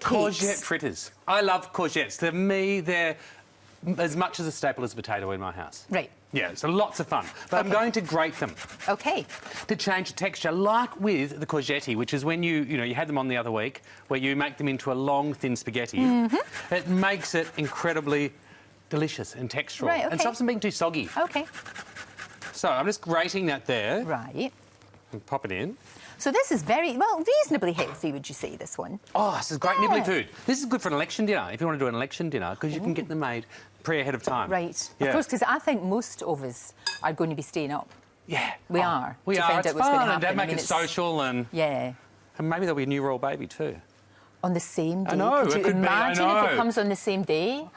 Courgette fritters. I love courgettes. To me, they're as much as a staple as a potato in my house. Right. Yeah, so lots of fun. But I'm going to grate them. Okay. To change the texture, like with the courgette, which is when you had them on the other week, where you make them into a long, thin spaghetti. It makes it incredibly delicious and textural. Right, okay. And stops them being too soggy. Okay. So I'm just grating that there. Right. And pop it in. So this is very, well, reasonably healthy, would you say, this one? Oh, this is great nibbly food. This is good for an election dinner, if you want to do an election dinner, because you can get them made ahead of time. Right. Yeah. Of course, because I think most of us are going to be staying up. Yeah. We are. We to are. Find It's out what's going to fun, and happen. make it social, and yeah. And maybe there'll be a new royal baby too. On the same day? I know. Could you imagine if it comes on the same day?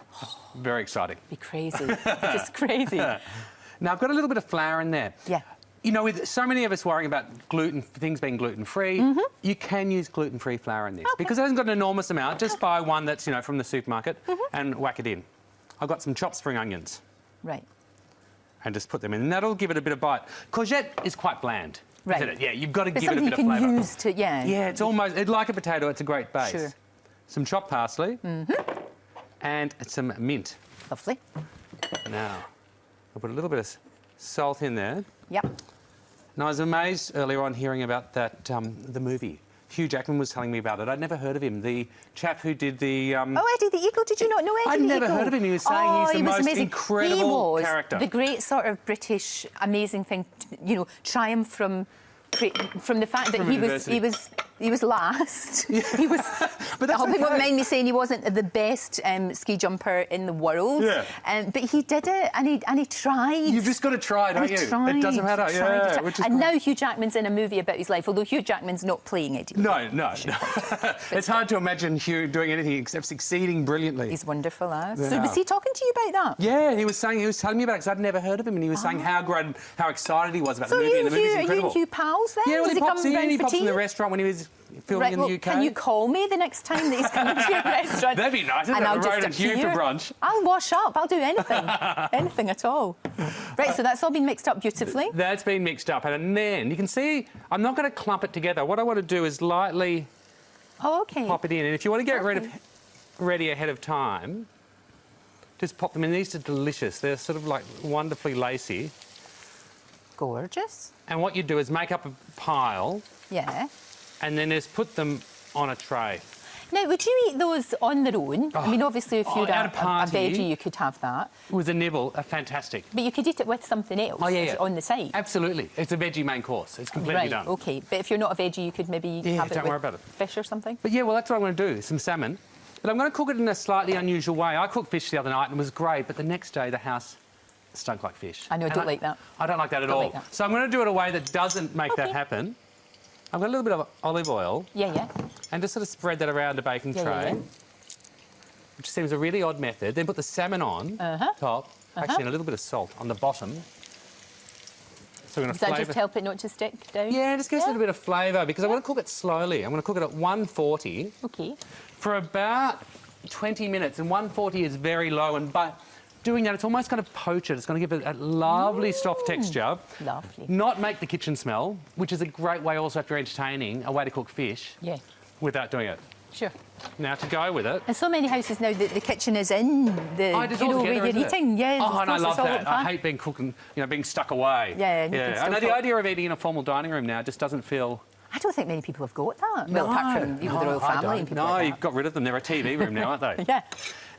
Very exciting. Be crazy. Just crazy. Now, I've got a little bit of flour in there. Yeah. You know, with so many of us worrying about things being gluten-free, you can use gluten-free flour in this. Because it hasn't got an enormous amount. Just buy one that's, from the supermarket and whack it in. I've got some chopped spring onions. Right. And just put them in. And that'll give it a bit of bite. Courgette is quite bland, right. isn't it? Yeah, you've got to give it a bit of flavour. flavour. Something you can use to, Yeah, it's almost, like a potato, it's a great base. Sure. Some chopped parsley. And some mint. Lovely. Now, I'll put a little bit of salt in there. Yep. Now, I was amazed earlier on hearing about that, the movie. Hugh Jackman was telling me about it. I'd never heard of him. The chap who did the... Oh, Eddie the Eagle. Did you not know Eddie the Eagle? I'd never heard of him. He was saying he's the most amazing. incredible character. The great sort of British amazing thing, triumph from the fact that he was last. Yeah. He was. But that's I hope you won't mind me saying he wasn't the best ski jumper in the world. Yeah. But he did it, and he tried. You've just got to try, don't you? It doesn't matter. Yeah. And now Hugh Jackman's in a movie about his life, although Hugh Jackman's not playing Eddie. No. It's hard to imagine Hugh doing anything except succeeding brilliantly. He's wonderful, Yeah. So was he talking to you about that? Yeah, he was telling me about it because I'd never heard of him, and he was saying how great, how excited he was about the movie, and the movie's incredible. So you pals then? Yeah, well, he pops in tea? the restaurant when he was filming in the UK. Can you call me the next time that he's coming to your restaurant? That'd be nice. And I'll just just Hugh for brunch. I'll wash up. I'll do anything. Anything at all. Right, so that's all been mixed up beautifully. That's been mixed up. And then you can see I'm not going to clump it together. What I want to do is lightly pop it in. And if you want to get ready ahead of time, just pop them in. These are delicious. They're sort of like wonderfully lacy. Gorgeous. And what you do is make up a pile. Yeah. And then just put them on a tray. Now, would you eat those on their own? I mean, obviously, if you're a veggie, you could have that. With a nibble, fantastic. But you could eat it with something else on the side. Absolutely. It's a veggie main course. It's completely done. OK. But if you're not a veggie, you could maybe have it with fish or something? But, yeah, well, that's what I'm going to do, some salmon. But I'm going to cook it in a slightly unusual way. I cooked fish the other night and it was great, but the next day the house stunk like fish. I know, I don't like that. I don't like that at all. So I'm going to do it in a way that doesn't make that happen. I've got a little bit of olive oil. Yeah. And just sort of spread that around a baking tray, which seems a really odd method. Then put the salmon on top. Actually, and a little bit of salt on the bottom. So we're going to Does that just help it not to stick down? Yeah, just gives it a little bit of flavour because I want to cook it slowly. I'm going to cook it at 140 for about 20 minutes. And 140 is very low. And by doing that, it's almost going to poach it. It's going to give it a lovely soft texture. Lovely. Not make the kitchen smell, which is a great way also if you're entertaining, a way to cook fish without doing it. Sure. Now, to go with it... And so many houses now that the kitchen is in the, where you're eating. Yeah, oh, and I love that. I hate being being stuck away. Yeah. I know the idea of eating in a formal dining room now just doesn't feel... I don't think many people have got that. Well, apart from the royal family and people like that. you've got rid of them. They're a TV room now, aren't they? Yeah.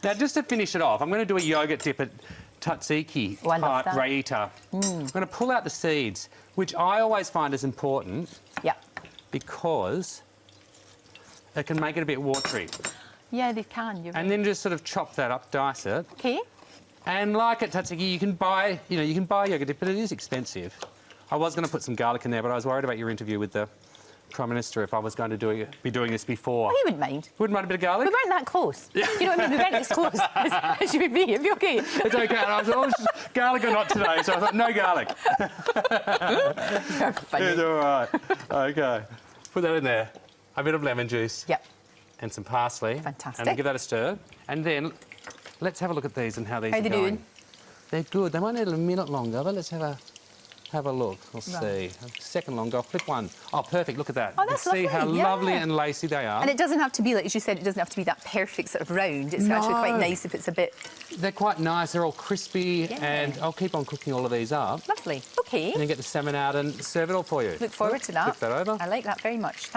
Now, just to finish it off, I'm going to do a yoghurt dip at tzatziki raita. I'm going to pull out the seeds, which I always find is important. Yeah. Because it can make it a bit watery. Yeah, they can. And then just sort of chop that up, dice it. OK. And like at tzatziki, you can buy yoghurt dip, but it is expensive. I was going to put some garlic in there, but I was worried about your interview with the Prime Minister if I was going to be doing this before. Oh, he wouldn't mind. Wouldn't mind a bit of garlic? We weren't that close. You know what I mean? We weren't as close as you would be. It'd be OK. It's OK. And I was garlic or not today, so I thought, no garlic. You're funny. It's all right. OK. Put that in there. A bit of lemon juice. Yep. And some parsley. Fantastic. And give that a stir. And then let's have a look at these and how these are going. How are they doing? They're good. They might need a minute longer, but let's have a... Have a look. We'll see. A second longer. I'll flip one. Oh, perfect. Look at that. Oh, that's see how lovely, lovely and lacy they are. And it doesn't have to be, like as you said, it doesn't have to be that perfect sort of round. It's actually quite nice if it's a bit... They're quite nice. They're all crispy, and I'll keep on cooking all of these up. Lovely. OK. And then get the salmon out and serve it all for you. Look forward to that. Flip that over. I like that very much.